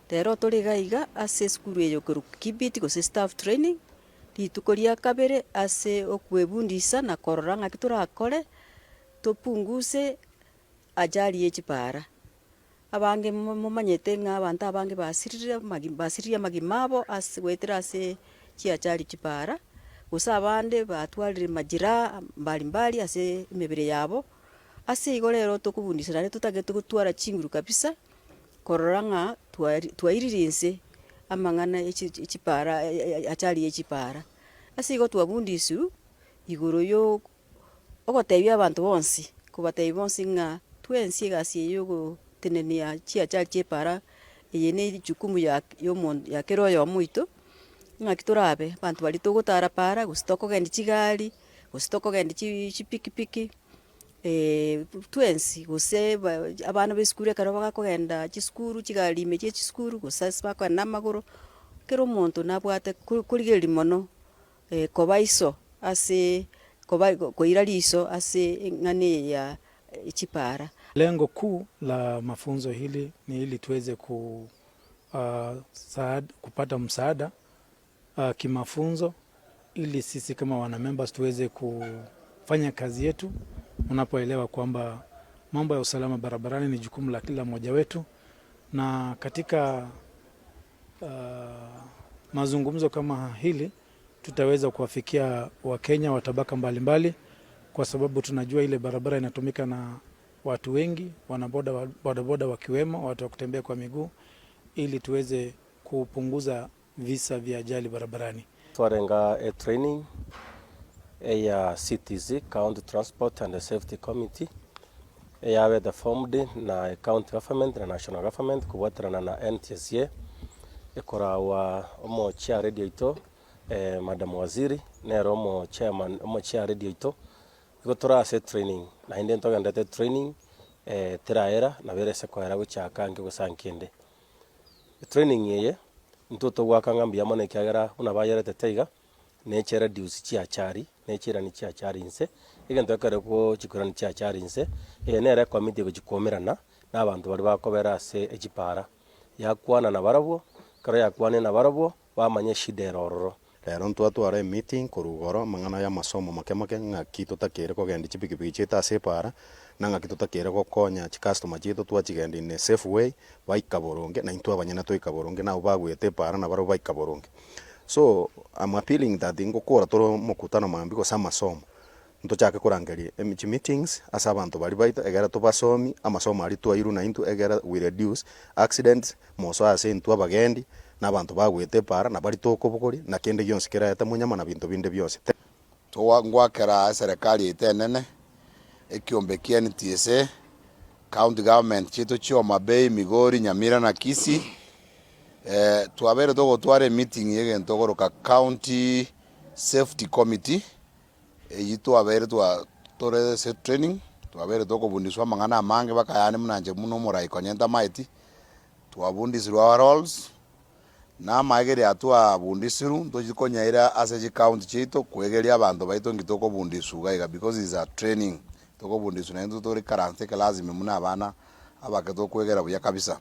Rero turi gaiga ase skuru eyo Kibiti gose staff training rituko ria kabere ase okwebundisa na korora ng'aki torakore topunguse ajali ya echipara. Abange momanyete ng'a abanto abange basiririe amagima abo ase goetera ase chiajali chipara gose abande batwarire majeraha mbalimbali ase emebere yabo. Ase igo rero tokobundisa naende totagete gotwara chinguru kabisa korora ng'a twairirinse amang'ana echipara ajali ya echipara. Ase igo twabundisiwu igoro ya ogotebia abanto bonsi kobatebia bonsi ng'a twensi egasi eye ya ogotenenia chiajali chiepara eye na ejukumu ya kera oyomo oito ng'aki torabe abanto baria togotara para gose tokogendia chigari gose tokogendia chipikipiki twensi gose abana ba esukuru ekero bagakogenda chisukuru chigari ime chia chisukuru gose ase bakogenda na amagoro kera omonto nabwate korigereria mono koba iso ase koira riso ase eng'ana eye ya chipara. Lengo kuu la mafunzo hili ni ili tuweze kupata msaada kimafunzo ili sisi kama wana members tuweze kufanya kazi yetu, unapoelewa kwamba mambo ya usalama barabarani ni jukumu la kila mmoja wetu, na katika mazungumzo kama hili tutaweza kuwafikia Wakenya wa tabaka mbalimbali, kwa sababu tunajua ile barabara inatumika na watu wengi, wanabodaboda wakiwemo, watu wa kutembea kwa miguu, ili tuweze kupunguza visa vya ajali barabarani. Twarenga a training ya CTC, County Transport and Safety Committee, yawe the formed na county government na national government kuwatrana na NTSA ekorawa omo chair radio ito madam waziri nero omo chairman omo chair radio ito igotora ase training na inde ntogandete training teraera na berese kwera guchaka nge gusankinde training yeye ntoto gwakanga mbia mone kyagera una bayerete teiga nechere diusi chiachari nechira ni chiachari inse igento ekare ko chikurani chiachari inse nere committee gukikomerana na abantu bari bakobera ase echipara yakwana na barabo karo yakwane na barabo bamanye shida rororo. Rero ntwatwara meeting kurugoro mang'ana ya masomo make ng'aki totakere kogenda chipikipiki chita ase para na ng'aki totakere gokonya customer chito twachigenda in a safe way baikaboronge na intwa abanyana toikaboronge nabo bagwete para na baro baikaboronge. So I'm appealing that ngokora toro mokutano mambi gosa masomo ntochake kurangeria meetings asa abantu bari baita egera tobasomi amasomo ari twairu na into egera we reduce accidents moso ase intwa bagendi n'abantu bagwete para na bari tokobokori na kende gyonse kerata munyama na bintu binde byose ngwakera serikali itenene ekiombekia NTSA county government chito Homa Bay, Migori, Nyamira na Kisii twabere togotware meeting yege ntogoroka county safety committee yito abere tore set training twabere tokobundiswa mang'ana amange bakayane munanje muno morai konyenta maiti twabundisirwa roles na magere atwa bundisiru ntojikonyaira ase county chito kwegeria abantu baito ngitoko bundisuga because is a training toko bundisu na ndo tori karante lazima muna abana abaketo kwegera buya kabisa.